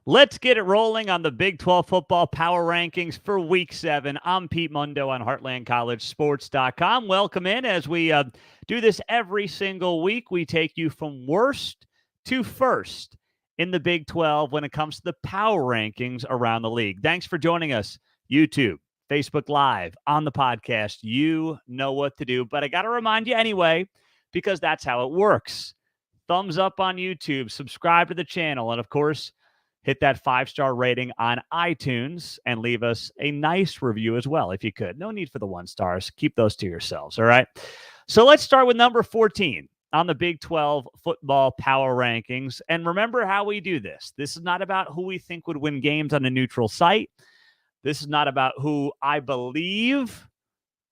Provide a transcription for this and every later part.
Let's get it rolling on the Big 12 football power rankings for Week 7. I'm Pete Mundo on HeartlandCollegeSports.com. Welcome in as we do this every single week. We take you from worst to first in the Big 12 when it comes to the power rankings around the league. Thanks for joining us, YouTube, Facebook Live, on the podcast. You know what to do, but I got to remind you anyway, because that's how it works. Thumbs up on YouTube, subscribe to the channel, and of course, hit that 5-star rating on iTunes and leave us a nice review as well, if you could. No need for the 1 stars. Keep those to yourselves, all right? So let's start with number 14 on the Big 12 football power rankings. And remember how we do this. This is not about who we think would win games on a neutral site. This is not about who I believe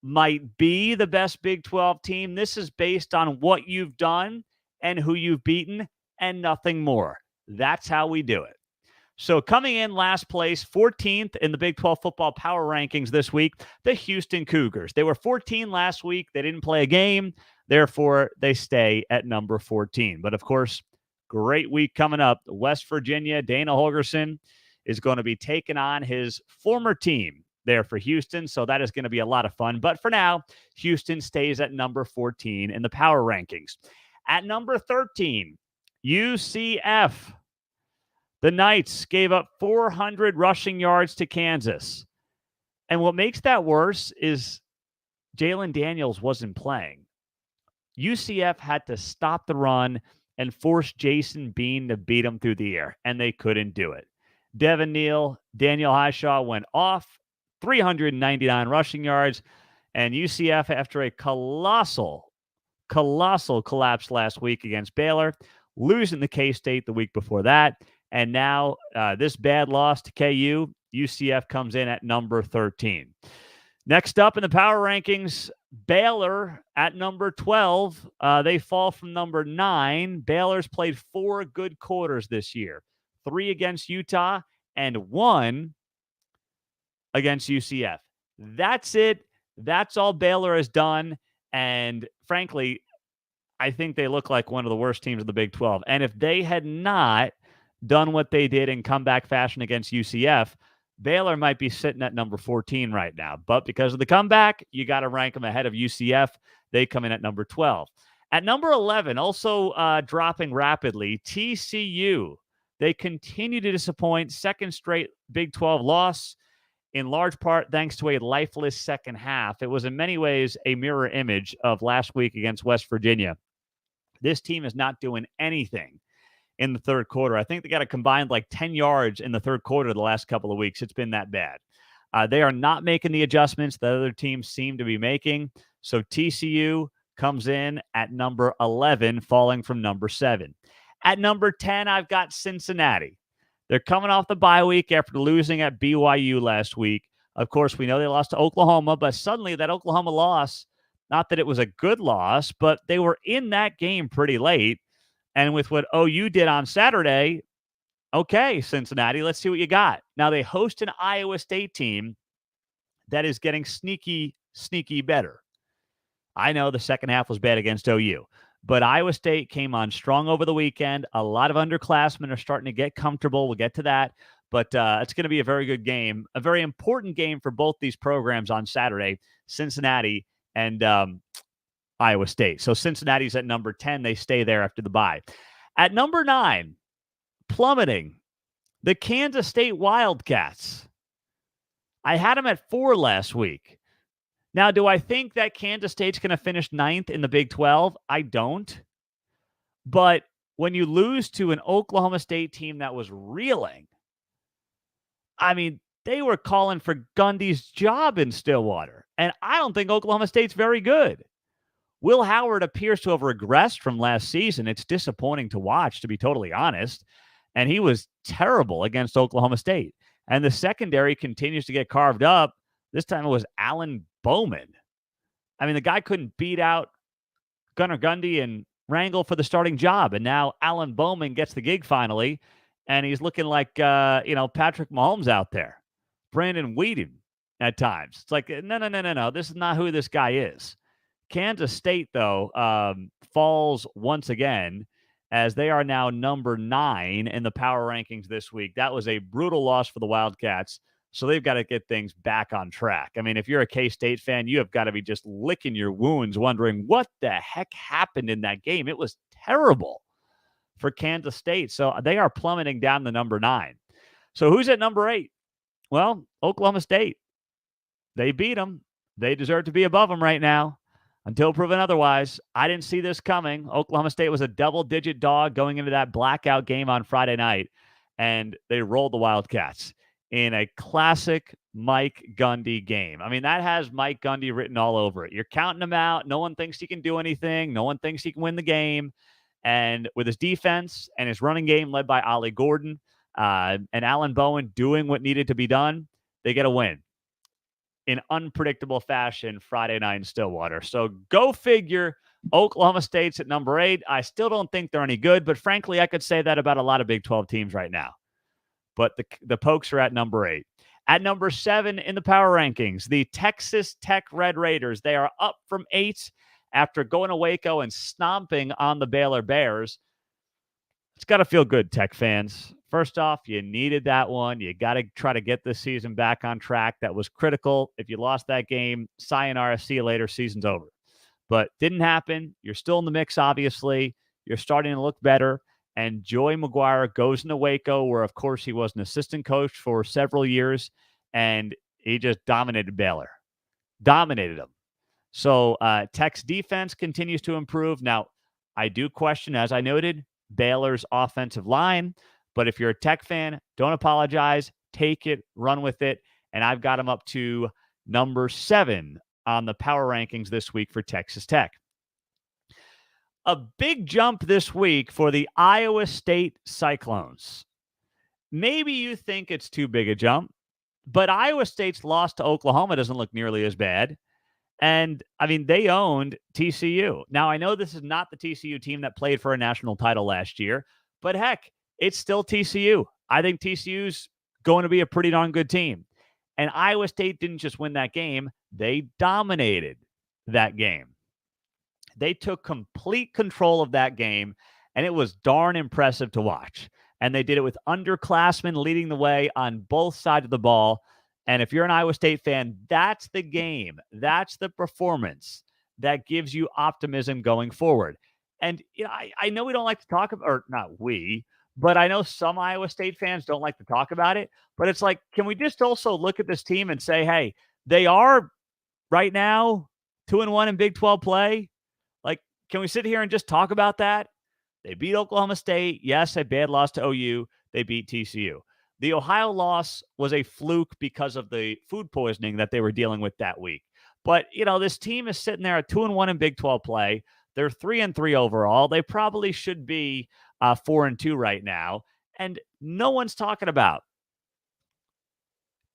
might be the best Big 12 team. This is based on what you've done and who you've beaten and nothing more. That's how we do it. So coming in last place, 14th in the Big 12 football power rankings this week, the Houston Cougars. They were 14 last week. They didn't play a game. Therefore, they stay at number 14. But, of course, great week coming up. West Virginia, Dana Holgorsen is going to be taking on his former team there for Houston. So that is going to be a lot of fun. But for now, Houston stays at number 14 in the power rankings. At number 13, UCF. The Knights gave up 400 rushing yards to Kansas. And what makes that worse is Jalen Daniels wasn't playing. UCF had to stop the run and force Jason Bean to beat him through the air, and they couldn't do it. Devin Neal, Daniel Highshaw went off, 399 rushing yards, and UCF, after a colossal collapse last week against Baylor, losing to K-State the week before that. And now this bad loss to KU, UCF comes in at number 13. Next up in the power rankings, Baylor at number 12. They fall from number 9. Baylor's played 4 good quarters this year. 3 against Utah and 1 against UCF. That's it. That's all Baylor has done. And frankly, I think they look like one of the worst teams in the Big 12. And if they had not done what they did in comeback fashion against UCF, Baylor might be sitting at number 14 right now. But because of the comeback, you got to rank them ahead of UCF. They come in at number 12. At number 11, also dropping rapidly, TCU. They continue to disappoint. Second straight Big 12 loss, in large part thanks to a lifeless second half. It was in many ways a mirror image of last week against West Virginia. This team is not doing anything in the third quarter. I think they got a combined like 10 yards in the third quarter the last couple of weeks. It's been that bad. They are not making the adjustments that other teams seem to be making. So TCU comes in at number 11, falling from number 7. At number 10, I've got Cincinnati. They're coming off the bye week after losing at BYU last week. Of course, we know they lost to Oklahoma, but suddenly that Oklahoma loss, not that it was a good loss, but they were in that game pretty late. And with what OU did on Saturday, okay, Cincinnati, let's see what you got. Now, they host an Iowa State team that is getting sneaky better. I know the second half was bad against OU, but Iowa State came on strong over the weekend. A lot of underclassmen are starting to get comfortable. We'll get to that. But it's going to be a very good game, a very important game for both these programs on Saturday, Cincinnati and Iowa State. So Cincinnati's at number 10. They stay there after the bye. At number 9, plummeting, the Kansas State Wildcats. I had them at 4 last week. Now, do I think that Kansas State's going to finish 9th in the Big 12? I don't. But when you lose to an Oklahoma State team that was reeling, I mean, they were calling for Gundy's job in Stillwater. And I don't think Oklahoma State's very good. Will Howard appears to have regressed from last season. It's disappointing to watch, to be totally honest. And he was terrible against Oklahoma State. And the secondary continues to get carved up. This time it was Alan Bowman. I mean, the guy couldn't beat out Gunnar Gundy and wrangle for the starting job. And now Alan Bowman gets the gig finally. And he's looking like, Patrick Mahomes out there. Brandon Whedon at times. It's like, no. This is not who this guy is. Kansas State, though, falls once again. as they are now number 9 in the power rankings this week. That was a brutal loss for the Wildcats. So they've got to get things back on track. I mean, if you're a K-State fan, you have got to be just licking your wounds wondering what the heck happened in that game. It was terrible for Kansas State. So they are plummeting down to number 9. So who's at number 8? Well, Oklahoma State. They beat them. They deserve to be above them right now until proven otherwise. I didn't see this coming. Oklahoma State was a double-digit dog going into that blackout game on Friday night, and they rolled the Wildcats in a classic Mike Gundy game. I mean, that has Mike Gundy written all over it. You're counting him out. No one thinks he can do anything. No one thinks he can win the game. And with his defense and his running game led by Ollie Gordon and Alan Bowen doing what needed to be done, they get a win in unpredictable fashion Friday night in Stillwater. So go figure. Oklahoma State's at number 8. I still don't think they're any good, but frankly, I could say that about a lot of Big 12 teams right now. But the Pokes are at number 8. At number 7 in the power rankings, the Texas Tech Red Raiders. They are up from 8 after going to Waco and stomping on the Baylor Bears. It's got to feel good, Tech fans. First off, you needed that one. You got to try to get this season back on track. That was critical. If you lost that game, sayonara, see you later, season's over. But didn't happen. You're still in the mix, obviously. You're starting to look better. And Joey McGuire goes into Waco, where, of course, he was an assistant coach for several years, and he just dominated Baylor. Dominated them. So Tech's defense continues to improve. Now, I do question, as I noted, Baylor's offensive line. But if you're a Tech fan, don't apologize. Take it, run with it. And I've got them up to number 7 on the power rankings this week for Texas Tech. A big jump this week for the Iowa State Cyclones. Maybe you think it's too big a jump, but Iowa State's loss to Oklahoma doesn't look nearly as bad. And, I mean, they owned TCU. Now, I know this is not the TCU team that played for a national title last year, but heck, it's still TCU. I think TCU's going to be a pretty darn good team. And Iowa State didn't just win that game. They dominated that game. They took complete control of that game, and it was darn impressive to watch. And they did it with underclassmen leading the way on both sides of the ball. And if you're an Iowa State fan, that's the game. That's the performance that gives you optimism going forward. And you know, I know we don't like to talk about, or not we, but I know some Iowa State fans don't like to talk about it. But it's like, can we just also look at this team and say, hey, they are right now 2-1 in Big 12 play? Like, can we sit here and just talk about that? They beat Oklahoma State. Yes, a bad loss to OU. They beat TCU. The Ohio loss was a fluke because of the food poisoning that they were dealing with that week. But, you know, this team is sitting there at 2-1 in Big 12 play. They're 3-3 overall. They probably should be 4-2 right now. And no one's talking about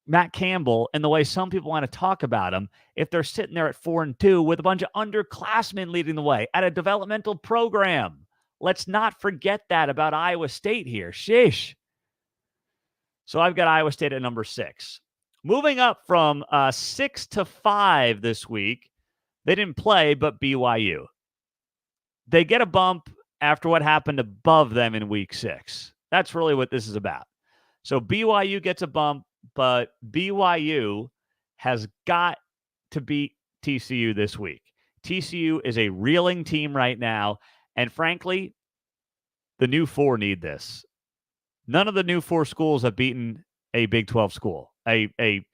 Matt Campbell and the way some people want to talk about him if they're sitting there at 4-2 with a bunch of underclassmen leading the way at a developmental program. Let's not forget that about Iowa State here. Shish. So I've got Iowa State at number 6. Moving up from 6 to 5 this week, they didn't play, but BYU. They get a bump after what happened above them in week 6. That's really what this is about. So BYU gets a bump, but BYU has got to beat TCU this week. TCU is a reeling team right now, and frankly, the new 4 need this. None of the new 4 schools have beaten a Big 12 school, an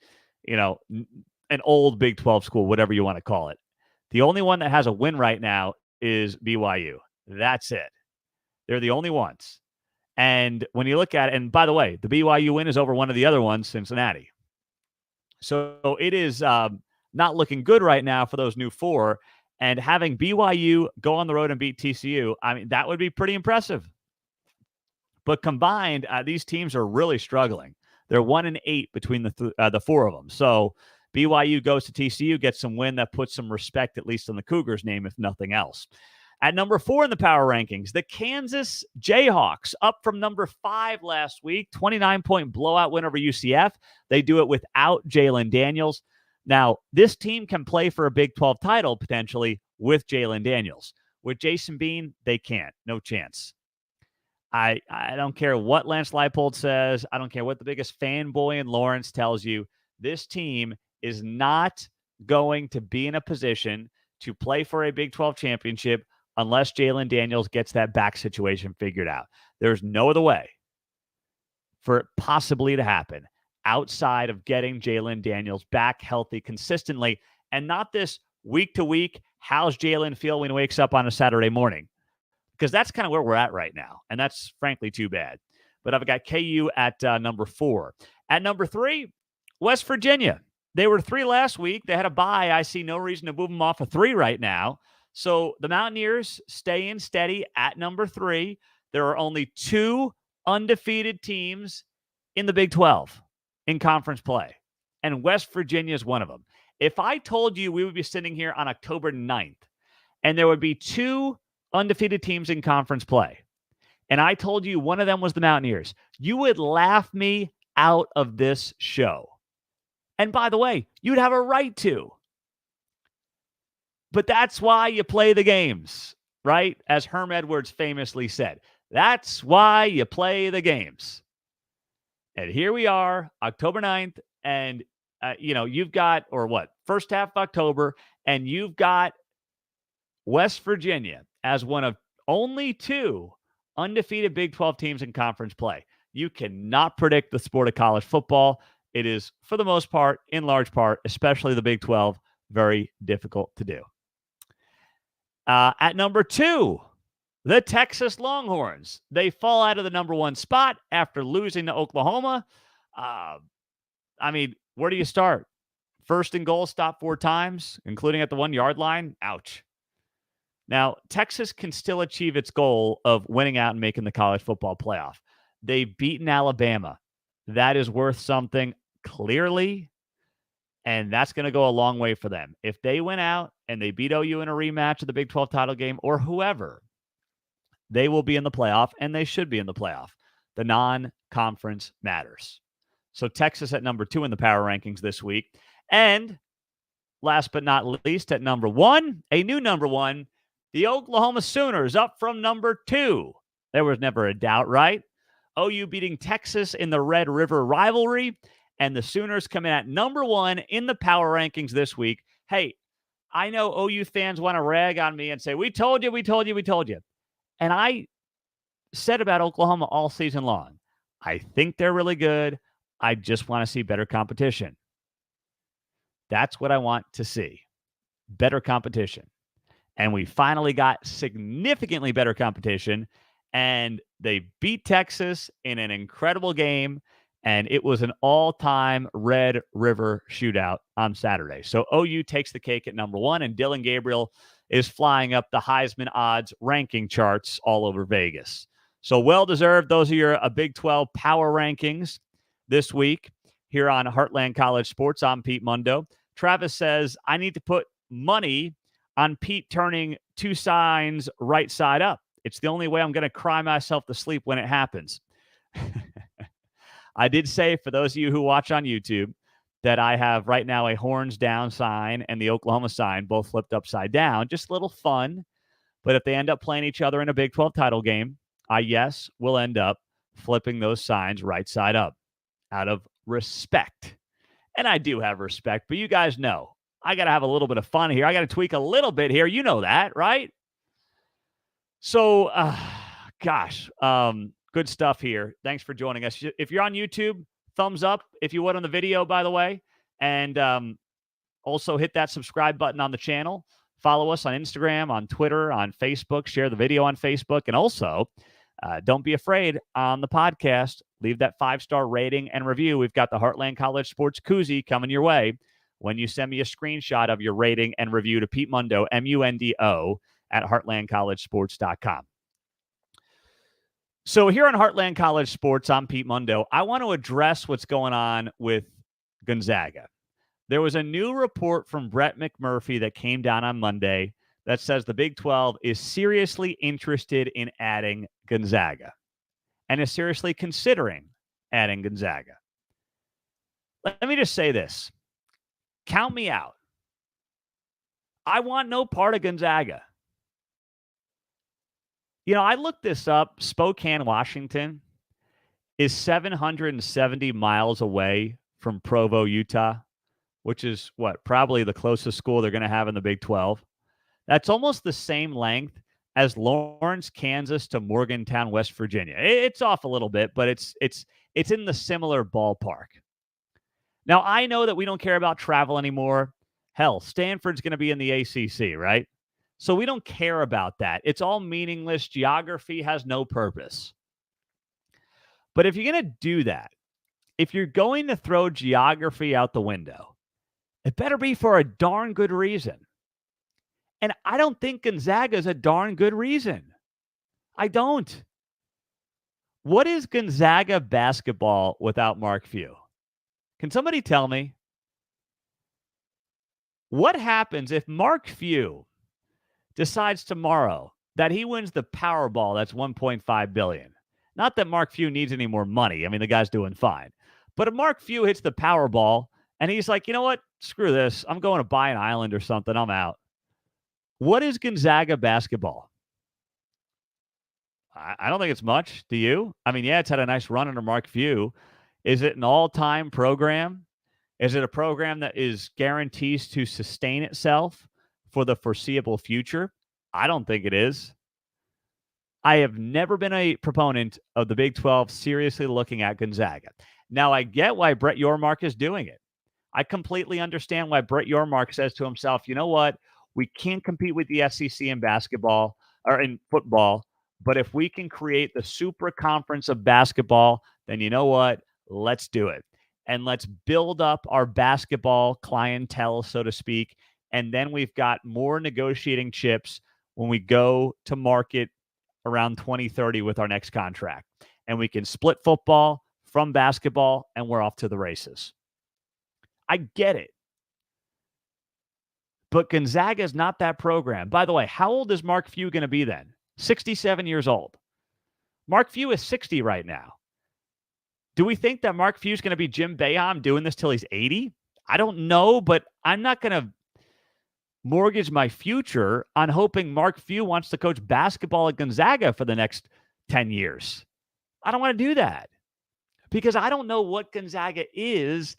old Big 12 school, whatever you want to call it. The only one that has a win right now is BYU. That's it. They're the only ones. And when you look at it, and by the way, the BYU win is over one of the other ones, Cincinnati. So it is not looking good right now for those new 4. And having BYU go on the road and beat TCU, I mean, that would be pretty impressive. But combined, these teams are really struggling. They're 1-8 between the 4 of them. So BYU goes to TCU, gets some win that puts some respect, at least on the Cougars' name, if nothing else. At number 4 in the power rankings, the Kansas Jayhawks, up from number 5 last week, 29-point blowout win over UCF. They do it without Jalen Daniels. Now, this team can play for a Big 12 title potentially with Jalen Daniels. With Jason Bean, they can't. No chance. I don't care what Lance Leipold says. I don't care what the biggest fanboy in Lawrence tells you. This team is not going to be in a position to play for a Big 12 championship unless Jalen Daniels gets that back situation figured out. There's no other way for it possibly to happen outside of getting Jalen Daniels back healthy consistently, and not this week to week, how's Jalen feel when he wakes up on a Saturday morning? Because that's kind of where we're at right now, and that's frankly too bad. But I've got KU at number 4. At number 3, West Virginia. They were 3 last week. They had a bye. I see no reason to move them off of 3 right now. So the Mountaineers staying steady at number 3. There are only 2 undefeated teams in the Big 12 in conference play, and West Virginia is one of them. If I told you we would be sitting here on October 9th and there would be 2 undefeated teams in conference play, and I told you one of them was the Mountaineers, you would laugh me out of this show. And by the way, you'd have a right to. But that's why you play the games, right? As Herm Edwards famously said, that's why you play the games. And here we are, October 9th, and, you've got, first half of October, and you've got West Virginia as one of only 2 undefeated Big 12 teams in conference play. You cannot predict the sport of college football. It is, for the most part, in large part, especially the Big 12, very difficult to do. At number 2, the Texas Longhorns. They fall out of the number 1 spot after losing to Oklahoma. Where do you start? First and goal, stop 4 times, including at the 1-yard line. Ouch. Now, Texas can still achieve its goal of winning out and making the college football playoff. They've beaten Alabama. That is worth something, clearly, and that's going to go a long way for them. If they win out and they beat OU in a rematch of the Big 12 title game or whoever, they will be in the playoff, and they should be in the playoff. The non-conference matters. So Texas at number 2 in the power rankings this week. And last but not least, at number 1, a new number 1, the Oklahoma Sooners up from number 2. There was never a doubt, right? OU beating Texas in the Red River rivalry, and the Sooners come in at number 1 in the power rankings this week. Hey, I know OU fans want to rag on me and say, we told you, we told you, we told you. And I said about Oklahoma all season long, I think they're really good. I just want to see better competition. That's what I want to see. Better competition. And we finally got significantly better competition, and they beat Texas in an incredible game, and it was an all-time Red River shootout on Saturday. So OU takes the cake at number 1, and Dylan Gabriel is flying up the Heisman odds ranking charts all over Vegas. So well-deserved. Those are your Big 12 power rankings this week here on Heartland College Sports. I'm Pete Mundo. Travis says, I need to put money on Pete turning 2 signs right side up. It's the only way I'm going to cry myself to sleep when it happens. I did say, for those of you who watch on YouTube, that I have right now a horns down sign and the Oklahoma sign both flipped upside down. Just a little fun. But if they end up playing each other in a Big 12 title game, I will end up flipping those signs right side up out of respect. And I do have respect, but you guys know I got to have a little bit of fun here. I got to tweak a little bit here. You know that, right? So, good stuff here. Thanks for joining us. If you're on YouTube, thumbs up if you would on the video, by the way. And also hit that subscribe button on the channel. Follow us on Instagram, on Twitter, on Facebook. Share the video on Facebook. And also, don't be afraid on the podcast. Leave that 5-star rating and review. We've got the Heartland College Sports Koozie coming your way when you send me a screenshot of your rating and review to Pete Mundo, MUNDO, at heartlandcollegesports.com. So here on Heartland College Sports, I'm Pete Mundo. I want to address what's going on with Gonzaga. There was a new report from Brett McMurphy that came down on Monday that says the Big 12 is seriously interested in adding Gonzaga and is seriously considering adding Gonzaga. Let me just say this. Count me out. I want no part of Gonzaga. I looked this up. Spokane, Washington is 770 miles away from Provo, Utah, which is probably the closest school they're going to have in the Big 12. That's almost the same length as Lawrence, Kansas to Morgantown, West Virginia. It's off a little bit, but it's in the similar ballpark. Now, I know that we don't care about travel anymore. Hell, Stanford's going to be in the ACC, right? So we don't care about that. It's all meaningless. Geography has no purpose. But if you're going to do that, if you're going to throw geography out the window, it better be for a darn good reason. And I don't think Gonzaga is a darn good reason. I don't. What is Gonzaga basketball without Mark Few? Can somebody tell me? What happens if Mark Few decides tomorrow that he wins the Powerball that's $1.5 billion? Not that Mark Few needs any more money. I mean, the guy's doing fine. But if Mark Few hits the Powerball and he's like, you know what? Screw this. I'm going to buy an island or something. I'm out. What is Gonzaga basketball? I don't think it's much. Do you? I mean, yeah, it's had a nice run under Mark Few. Is it an all-time program? Is it a program that is guarantees to sustain itself for the foreseeable future? I don't think it is. I have never been a proponent of the Big 12 seriously looking at Gonzaga. Now, I get why Brett Yormark is doing it. I completely understand why Brett Yormark says to himself, you know what? We can't compete with the SEC in basketball or in football, but if we can create the super conference of basketball, then you know what? Let's do it. And let's build up our basketball clientele, so to speak. And then we've got more negotiating chips when we go to market around 2030 with our next contract. And we can split football from basketball, and we're off to the races. I get it. But Gonzaga is not that program. By the way, how old is Mark Few going to be then? 67 years old. Mark Few is 60 right now. Do we think that Mark Few is going to be Jim Boeheim doing this till he's 80? I don't know, but I'm not going to mortgage my future on hoping Mark Few wants to coach basketball at Gonzaga for the next 10 years. I don't want to do that because I don't know what Gonzaga is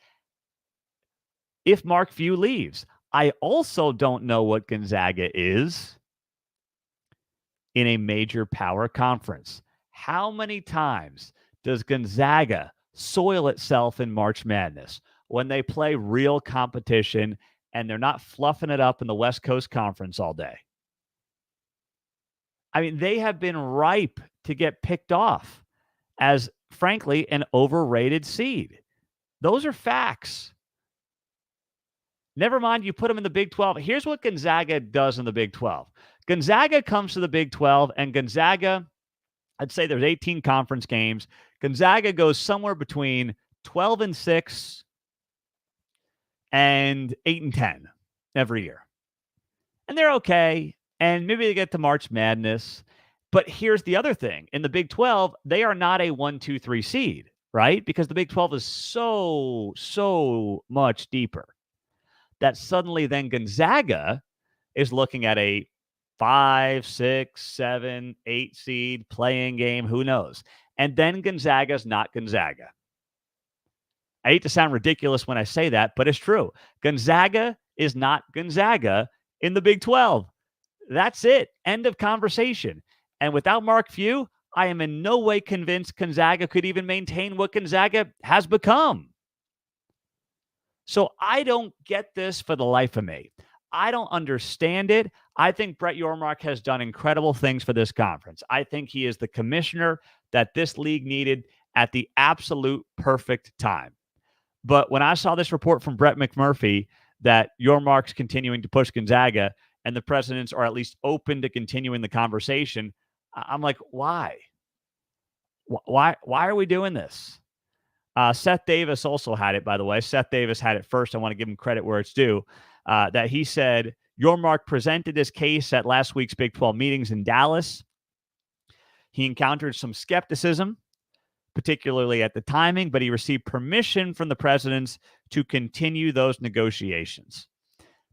if Mark Few leaves. I also don't know what Gonzaga is in a major power conference. How many times does Gonzaga soil itself in March Madness when they play real competition and they're not fluffing it up in the West Coast Conference all day? I mean, they have been ripe to get picked off as, frankly, an overrated seed. Those are facts. Never mind, you put them in the Big 12. Here's what Gonzaga does in the Big 12. Gonzaga comes to the Big 12, and Gonzaga, I'd say there's 18 conference games. Gonzaga goes somewhere between 12-6 and 8-10 every year. And they're okay. And maybe they get to March Madness. But here's the other thing. In the Big 12, they are not a 1, 2, 3 seed, right? Because the Big 12 is so much deeper that suddenly then Gonzaga is looking at a 5, 6, 7, 8 seed playing game. Who knows? And then Gonzaga's not Gonzaga. I hate to sound ridiculous when I say that, but it's true. Gonzaga is not Gonzaga in the Big 12. That's it. End of conversation. And without Mark Few, I am in no way convinced Gonzaga could even maintain what Gonzaga has become. So I don't get this for the life of me. I don't understand it. I think Brett Yormark has done incredible things for this conference. I think he is the commissioner that this league needed at the absolute perfect time. But when I saw this report from Brett McMurphy that Yormark's continuing to push Gonzaga and the presidents are at least open to continuing the conversation, I'm like, why? Why are we doing this? Seth Davis also had it, by the way. Seth Davis had it first. I want to give him credit where it's due. That he said Yormark presented his case at last week's Big 12 meetings in Dallas. He encountered some skepticism, particularly at the timing, but he received permission from the presidents to continue those negotiations.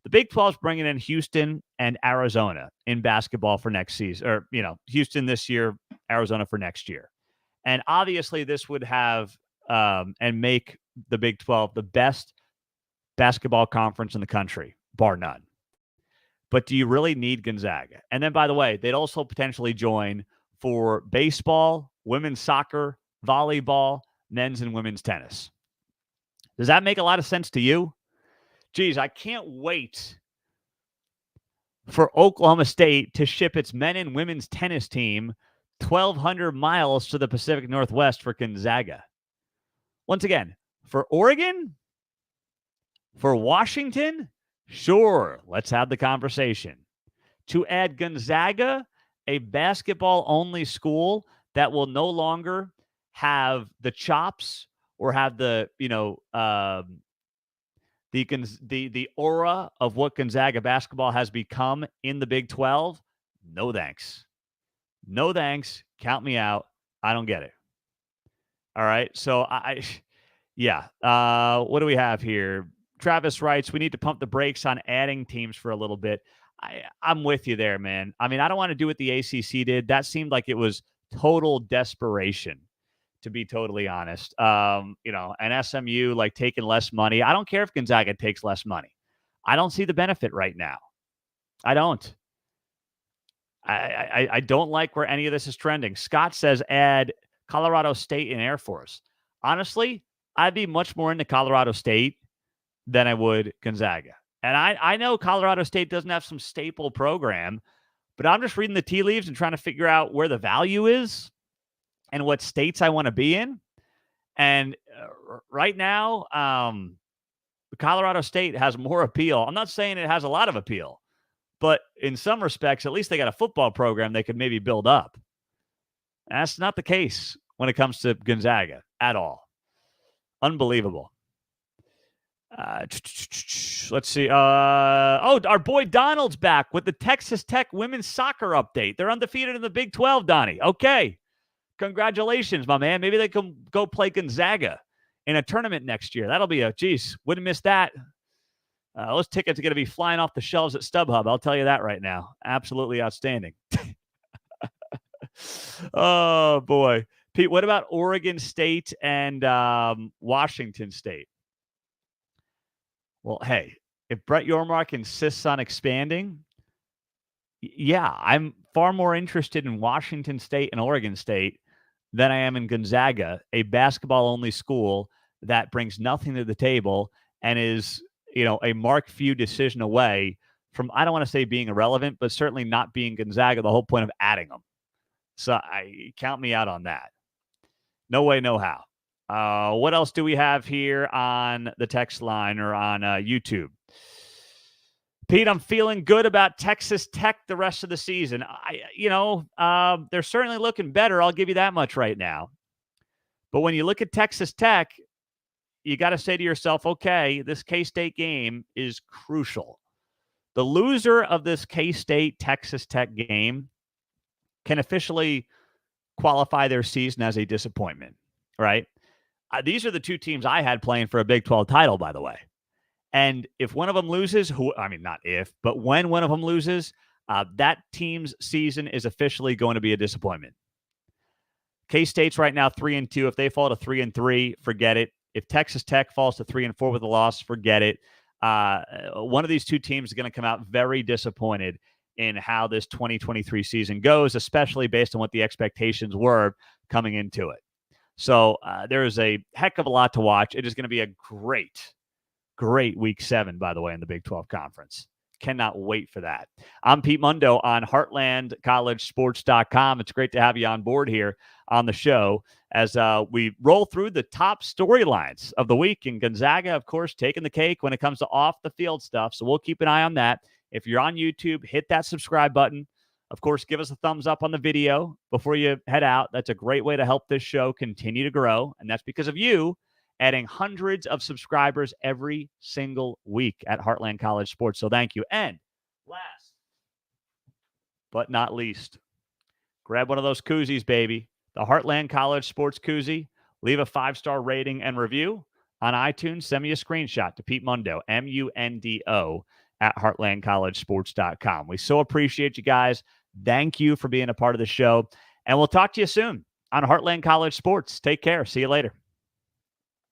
The Big 12 is bringing in Houston and Arizona in basketball for next season, or, Houston this year, Arizona for next year. And obviously this would have and make the Big 12 the best basketball conference in the country, bar none. But do you really need Gonzaga? And then, by the way, they'd also potentially join for baseball, women's soccer, volleyball, men's and women's tennis. Does that make a lot of sense to you? Geez, I can't wait for Oklahoma State to ship its men and women's tennis team 1,200 miles to the Pacific Northwest for Gonzaga. Once again, for Oregon, for Washington, sure, let's have the conversation. To add Gonzaga, a basketball-only school that will no longer have the chops or have the aura of what Gonzaga basketball has become in the Big 12, no thanks. No thanks. Count me out. I don't get it. All right. So what do we have here? Travis writes, we need to pump the brakes on adding teams for a little bit. I'm with you there, man. I mean, I don't want to do what the ACC did. That seemed like it was total desperation, to be totally honest. And SMU like taking less money. I don't care if Gonzaga takes less money. I don't see the benefit right now. I don't. I don't like where any of this is trending. Scott says add Colorado State and Air Force. Honestly, I'd be much more into Colorado State than I would Gonzaga. And I know Colorado State doesn't have some staple program, but I'm just reading the tea leaves and trying to figure out where the value is and what states I want to be in. And right now, Colorado State has more appeal. I'm not saying it has a lot of appeal, but in some respects, at least they got a football program they could maybe build up. That's not the case when it comes to Gonzaga at all. Unbelievable. Let's see. Our boy Donald's back with the Texas Tech women's soccer update. They're undefeated in the Big 12, Donnie. Okay. Congratulations, my man. Maybe they can go play Gonzaga in a tournament next year. That'll be wouldn't miss that. Those tickets are going to be flying off the shelves at StubHub. I'll tell you that right now. Absolutely outstanding. Oh, boy. Pete, what about Oregon State and Washington State? Well, hey, if Brett Yormark insists on expanding, yeah, I'm far more interested in Washington State and Oregon State than I am in Gonzaga, a basketball-only school that brings nothing to the table and is, a Mark Few decision away from, I don't want to say being irrelevant, but certainly not being Gonzaga, the whole point of adding them. So count me out on that. No way, no how. What else do we have here on the text line or on YouTube? Pete, I'm feeling good about Texas Tech the rest of the season. They're certainly looking better. I'll give you that much right now. But when you look at Texas Tech, you got to say to yourself, okay, this K-State game is crucial. The loser of this K-State-Texas Tech game can officially qualify their season as a disappointment, right? These are the two teams I had playing for a Big 12 title, by the way. And if one of them loses, not if, but when one of them loses, that team's season is officially going to be a disappointment. K-State's right now 3-2. If they fall to 3-3, forget it. If Texas Tech falls to 3-4 with a loss, forget it. One of these two teams is going to come out very disappointed in how this 2023 season goes, especially based on what the expectations were coming into it. So there is a heck of a lot to watch. It is going to be a great Week 7, by the way, in the Big 12 Conference. Cannot wait for that. I'm Pete Mundo on HeartlandCollegeSports.com. It's great to have you on board here on the show as we roll through the top storylines of the week. And Gonzaga, of course, taking the cake when it comes to off-the-field stuff. So we'll keep an eye on that. If you're on YouTube, hit that subscribe button. Of course, give us a thumbs up on the video before you head out. That's a great way to help this show continue to grow. And that's because of you adding hundreds of subscribers every single week at Heartland College Sports. So thank you. And last but not least, grab one of those koozies, baby. The Heartland College Sports koozie. Leave a 5-star rating and review on iTunes. Send me a screenshot to Pete Mundo, Mundo, at heartlandcollegesports.com. We so appreciate you guys. Thank you for being a part of the show. And we'll talk to you soon on Heartland College Sports. Take care. See you later.